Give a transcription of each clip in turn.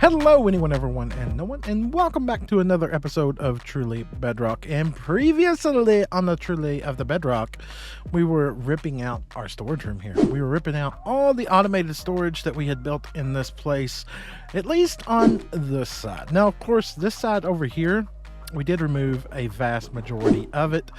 Hello, anyone, everyone, and no one, and welcome back to another episode of Truly Bedrock. And previously on the Truly of the Bedrock, we were ripping out our storage room here. We were ripping out all the automated storage that we had built in this place, at least on this side. Now, of course, this side over here, we did remove a vast majority of it,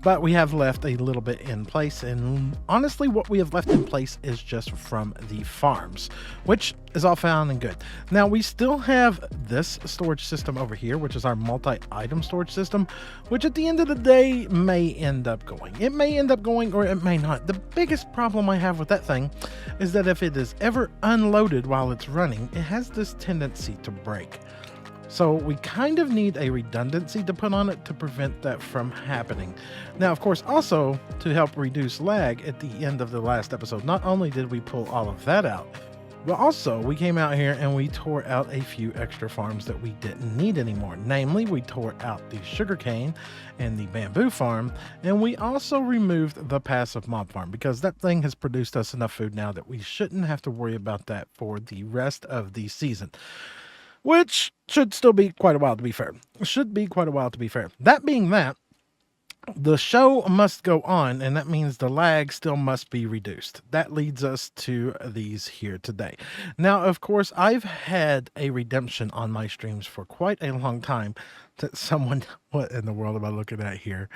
but we have left a little bit in place, and honestly what we have left in place is just from the farms, which is all fine and good. Now we still have this storage system over here, which is our multi-item storage system, which at the end of the day may end up going. It may end up going or it may not. The biggest problem I have with that thing is that if it is ever unloaded while it's running, it has this tendency to break. So we kind of need a redundancy to put on it to prevent that from happening. Now, of course, also to help reduce lag at the end of the last episode, not only did we pull all of that out, but also we came out here and we tore out a few extra farms that we didn't need anymore. Namely, we tore out the sugarcane and the bamboo farm, and we also removed the passive mob farm because that thing has produced us enough food now that we shouldn't have to worry about that for the rest of the season. Which should still be quite a while, to be fair. Should be quite a while, to be fair. That being that, the show must go on, and that means the lag still must be reduced. That leads us to these here today. Now, of course, I've had a redemption on my streams for quite a long time that someone... What in the world am I looking at here?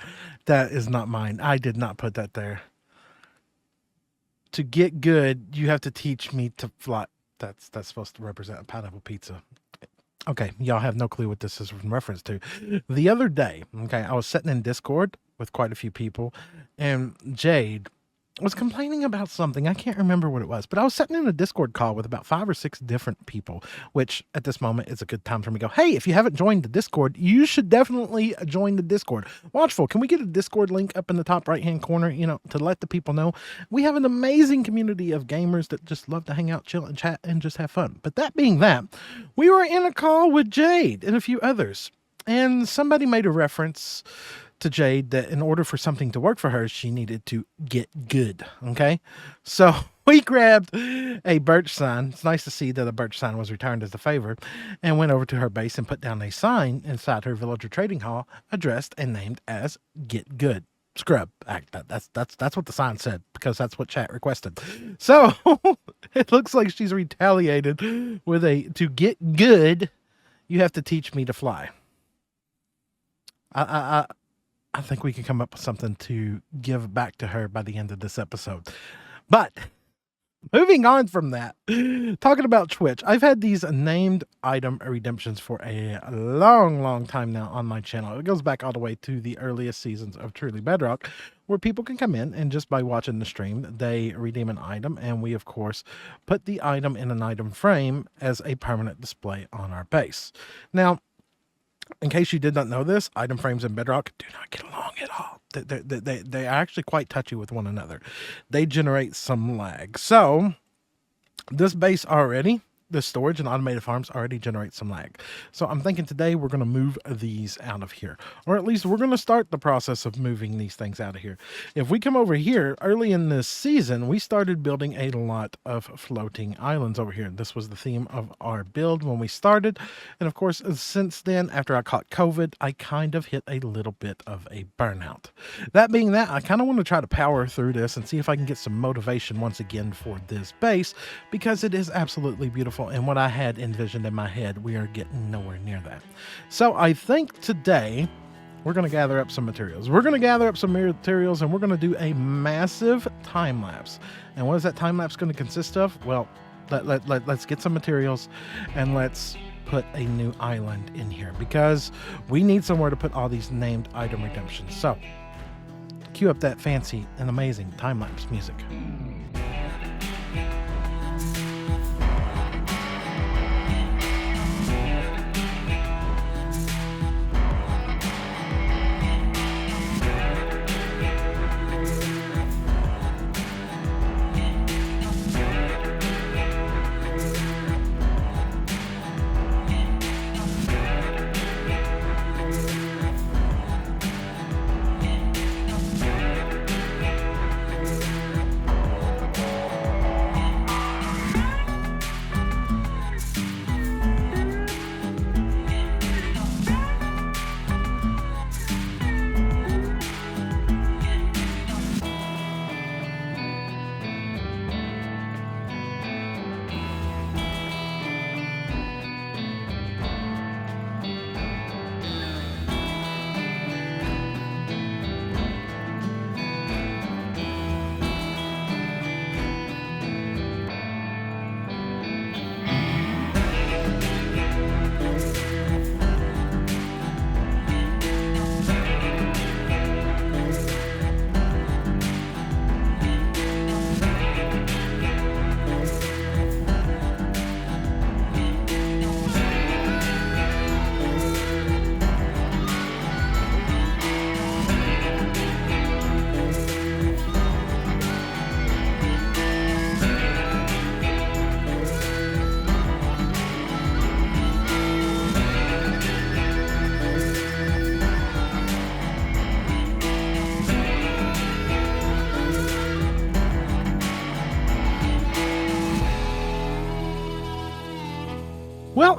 That is not mine. I did not put that there. To get good, you have to teach me to fly. That's supposed to represent a pineapple pizza. Okay, y'all have no clue what this is in reference to. The other day, okay, I was sitting in Discord with quite a few people, and Jade was complaining about something. I can't remember what it was, but I was sitting in a Discord call with about 5 or 6 different people, which at this moment is a good time for me to go, hey, if you haven't joined the Discord, you should definitely join the Discord. Watchful, can we get a Discord link up in the top right-hand corner, to let the people know? We have an amazing community of gamers that just love to hang out, chill, and chat, and just have fun. But that being that, we were in a call with Jade and a few others, and somebody made a reference to Jade that in order for something to work for her, she needed to get good. Okay, so we grabbed a birch sign. It's nice to see that a birch sign was returned as a favor, and went over to her base and put down a sign inside her villager trading hall addressed and named as "Get Good Scrub." That's what the sign said because that's what chat requested. So it looks like she's retaliated with a "To get good, you have to teach me to fly." I think we can come up with something to give back to her by the end of this episode. But moving on from that, talking about Twitch, I've had these named item redemptions for a long time now on my channel. It goes back all the way to the earliest seasons of Truly Bedrock, where people can come in and just by watching the stream, they redeem an item. And we, of course, put the item in an item frame as a permanent display on our base. Now, in case you did not know this, item frames in Bedrock do not get along at all. They are actually quite touchy with one another. They generate some lag. So this base already, the storage and automated farms already generate some lag. So I'm thinking today we're going to move these out of here, or at least we're going to start the process of moving these things out of here. If we come over here early in this season, we started building a lot of floating islands over here. This was the theme of our build when we started. And of course, since then, after I caught COVID, I kind of hit a little bit of a burnout. That being that, I kind of want to try to power through this and see if I can get some motivation once again for this base, because it is absolutely beautiful. And what I had envisioned in my head, we are getting nowhere near that. So I think today we're going to gather up some materials. We're going to gather up some materials and we're going to do a massive time lapse. And what is that time lapse going to consist of? Well, let's get some materials and let's put a new island in here because we need somewhere to put all these named item redemptions. So cue up that fancy and amazing time lapse music.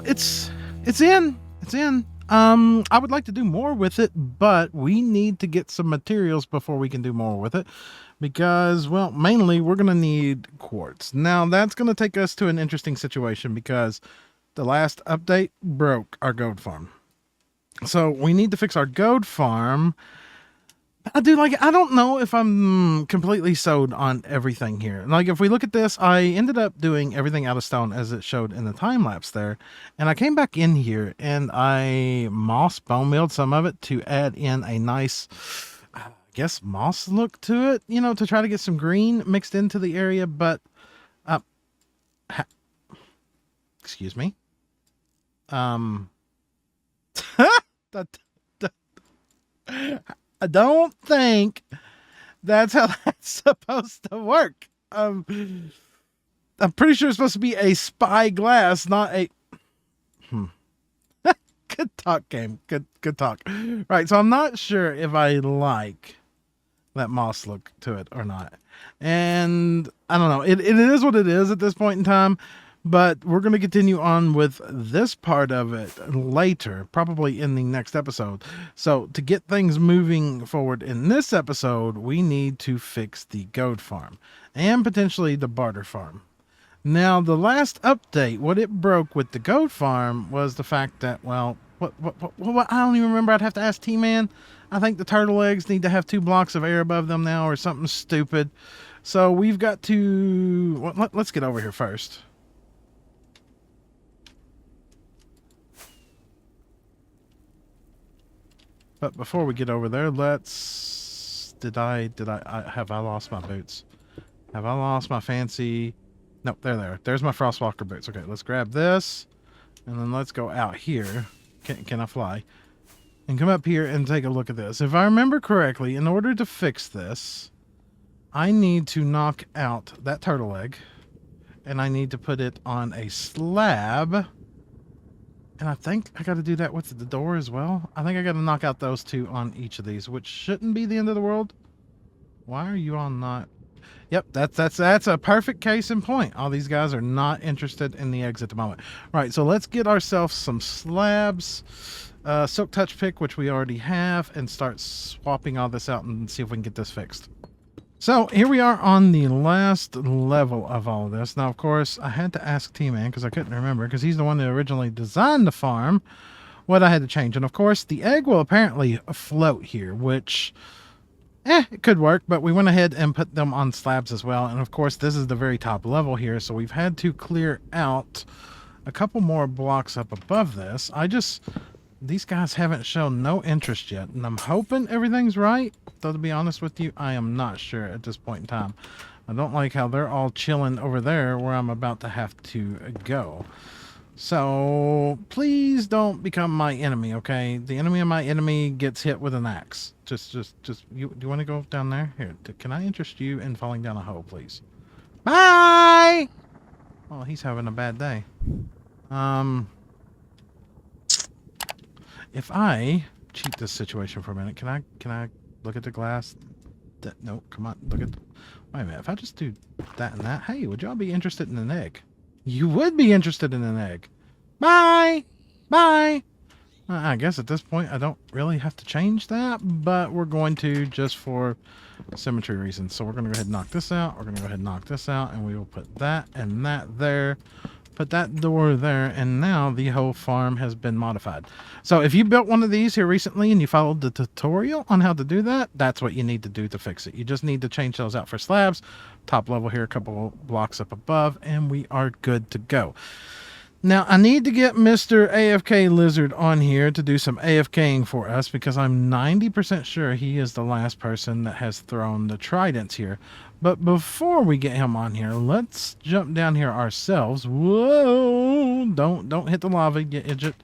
it's in. It's in. I would like to do more with it, but we need to get some materials before we can do more with it. Because, well, mainly we're going to need quartz. Now, that's going to take us to an interesting situation because the last update broke our goat farm. So we need to fix our goat farm. I don't know if I'm completely sold on everything here. Like, if we look at this, I ended up doing everything out of stone as it showed in the time lapse there. And I came back in here and I moss bone milled some of it to add in a nice, I guess, moss look to it, you know, to try to get some green mixed into the area. But, excuse me. I don't think that's how that's supposed to work. I'm pretty sure it's supposed to be a spyglass, not a... Good talk, game. Good talk. Right, so I'm not sure if I like that moss look to it or not. And I don't know. It is what it is at this point in time. But we're going to continue on with this part of it later, probably in the next episode. So to get things moving forward in this episode, we need to fix the goat farm and potentially the barter farm. Now, the last update, what it broke with the goat farm was the fact that, well, what I don't even remember. I'd have to ask T-Man. I think the turtle eggs need to have 2 blocks of air above them now or something stupid. So we've got to... Well, let's get over here first. But before we get over there, let's... Have I lost my boots? Have I lost my fancy... Nope, they're there. There's my Frostwalker boots. Okay, let's grab this. And then let's go out here. Can I fly? And come up here and take a look at this. If I remember correctly, in order to fix this, I need to knock out that turtle egg. And I need to put it on a slab. And I think I got to do that with the door as well. I think I got to knock out those 2 on each of these, which shouldn't be the end of the world. Why are you all not? Yep, that's a perfect case in point. All these guys are not interested in the eggs at the moment. Right, so let's get ourselves some slabs, silk touch pick, which we already have, and start swapping all this out and see if we can get this fixed. So here we are on the last level of all of this. Now, of course, I had to ask T-Man because I couldn't remember, because he's the one that originally designed the farm, what I had to change. And of course, the egg will apparently float here, which, it could work, but we went ahead and put them on slabs as well. And of course, this is the very top level here, so we've had to clear out a couple more blocks up above this. These guys haven't shown no interest yet, and I'm hoping everything's right. Though, to be honest with you, I am not sure at this point in time. I don't like how they're all chilling over there where I'm about to have to go. So, please don't become my enemy, okay? The enemy of my enemy gets hit with an axe. Do you want to go down there? Here, can I interest you in falling down a hole, please? Bye! Oh, he's having a bad day. If I cheat this situation for a minute, can I look at the glass? No, come on, look at... Wait a minute, if I just do that and that... Hey, would y'all be interested in an egg? You would be interested in an egg. Bye! Bye! I guess at this point I don't really have to change that, but we're going to just for symmetry reasons. So we're going to go ahead and knock this out. We're going to go ahead and knock this out, and we will put that and that there. Put that door there, and now the whole farm has been modified. So if you built one of these here recently and you followed the tutorial on how to do that, that's what you need to do to fix it. You just need to change those out for slabs. Top level here, a couple blocks up above, and we are good to go. Now, I need to get Mr. AFK Lizard on here to do some AFKing for us, because I'm 90% sure he is the last person that has thrown the tridents here. But before we get him on here, let's jump down here ourselves. Whoa! Don't hit the lava, you idiot.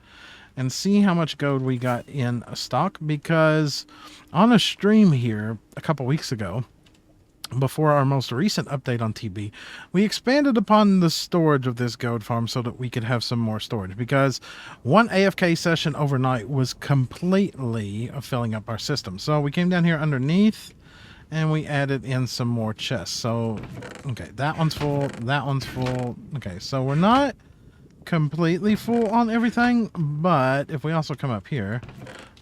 And see how much gold we got in stock, because on a stream here a couple weeks ago, before our most recent update on TB, we expanded upon the storage of this gold farm so that we could have some more storage, because one AFK session overnight was completely filling up our system. So we came down here underneath and we added in some more chests. So, okay, that one's full, that one's full. Okay, so we're not completely full on everything, but if we also come up here,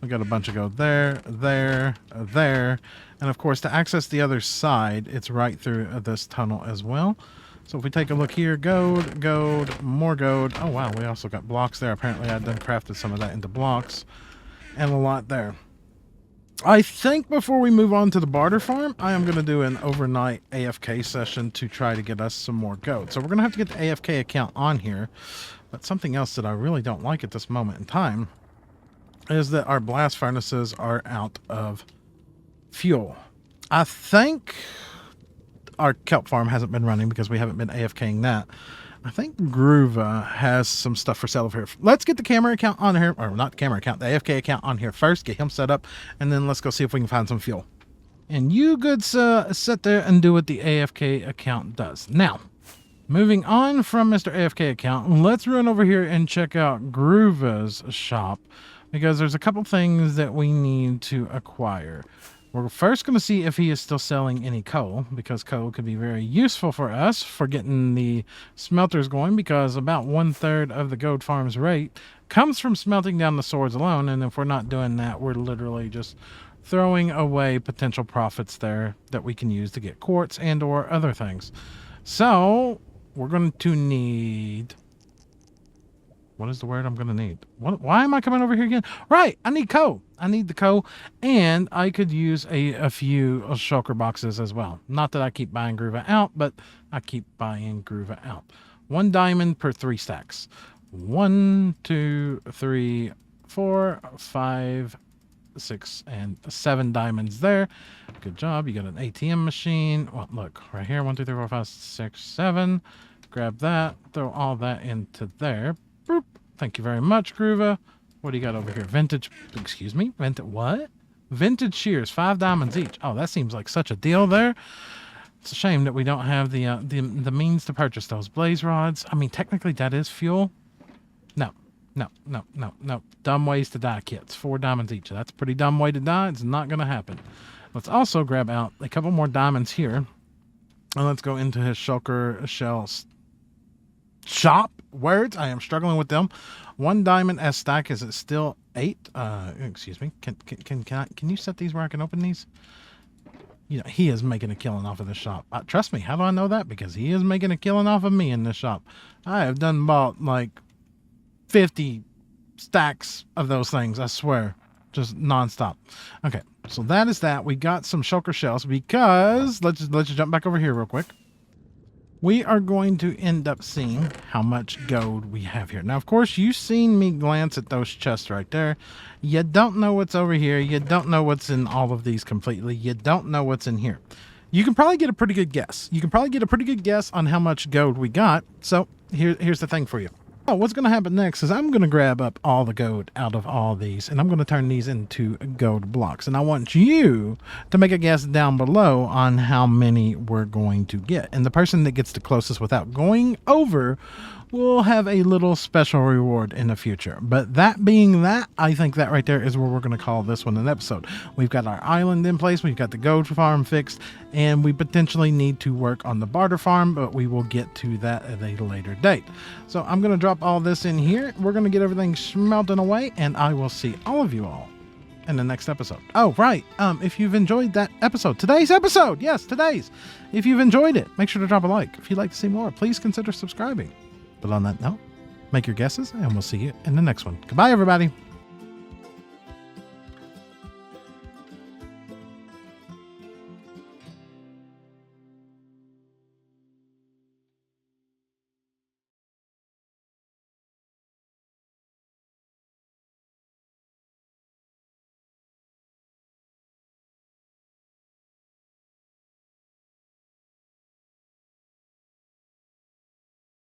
we got a bunch of gold there, there, there, and of course to access the other side, it's right through this tunnel as well. So if we take a look here, gold, gold, more gold. Oh wow, we also got blocks there. Apparently I done crafted some of that into blocks, and a lot there. I think before we move on to the barter farm, I am going to do an overnight AFK session to try to get us some more gold. So we're going to have to get the AFK account on here. But something else that I really don't like at this moment in time is that our blast furnaces are out of fuel. I think our kelp farm hasn't been running because we haven't been AFKing that. I think Groova has some stuff for sale over here. Let's get the camera account on here, or not the camera account, the AFK account on here first, get him set up, and then let's go see if we can find some fuel. And you good sit there and do what the AFK account does. Now, moving on from Mr. AFK account, let's run over here and check out Groova's shop, because there's a couple things that we need to acquire. We're first going to see if he is still selling any coal, because coal could be very useful for us for getting the smelters going, because about 1/3 of the gold farm's rate comes from smelting down the swords alone, and if we're not doing that, we're literally just throwing away potential profits there that we can use to get quartz and or other things. So we're going to need... What is the word I'm going to need? Why am I coming over here again? Right, I need coal. I need the coal, and I could use a few shulker boxes as well. Not that I keep buying Groova out, but I keep buying Groova out. 1 diamond per 3 stacks. 1, 2, 3, 4, 5, 6, and 7 diamonds there. Good job. You got an ATM machine. Well, look, right here. 1, 2, 3, 4, 5, 6, 7. Grab that. Throw all that into there. Boop. Thank you very much, Groova. What do you got over here? Vintage, excuse me, what? Vintage shears, 5 diamonds each. Oh, that seems like such a deal there. It's a shame that we don't have the means to purchase those blaze rods. I mean, technically that is fuel. No. Dumb ways to die kits, 4 diamonds each. That's a pretty dumb way to die. It's not going to happen. Let's also grab out a couple more diamonds here. And let's go into his shulker shell shop. Words, I am struggling with them. 1 diamond as stack. Is it still 8? Excuse me. Can you set these where I can open these? You know, he is making a killing off of this shop. Trust me. How do I know that? Because he is making a killing off of me in this shop. I have done bought like 50 stacks of those things. I swear, just nonstop. Okay, so that is that. We got some shulker shells because let's just jump back over here real quick. We are going to end up seeing how much gold we have here. Now, of course, you've seen me glance at those chests right there. You don't know what's over here. You don't know what's in all of these completely. You don't know what's in here. You can probably get a pretty good guess. You can probably get a pretty good guess on how much gold we got. So here's the thing for you. Oh, what's going to happen next is I'm going to grab up all the gold out of all these, and I'm going to turn these into gold blocks. And I want you to make a guess down below on how many we're going to get. And the person that gets the closest without going over will have a little special reward in the future. But that being that, I think that right there is where we're going to call this one an episode. We've got our island in place. We've got the gold farm fixed, and we potentially need to work on the barter farm, but we will get to that at a later date. So I'm going to drop all this in here. We're going to get everything smelting away, and I will see all of you all in the next episode. Oh, right. If you've enjoyed that episode, today's episode, yes, today's. If you've enjoyed it, make sure to drop a like. If you'd like to see more, please consider subscribing. But on that note, make your guesses, and we'll see you in the next one. Goodbye, everybody.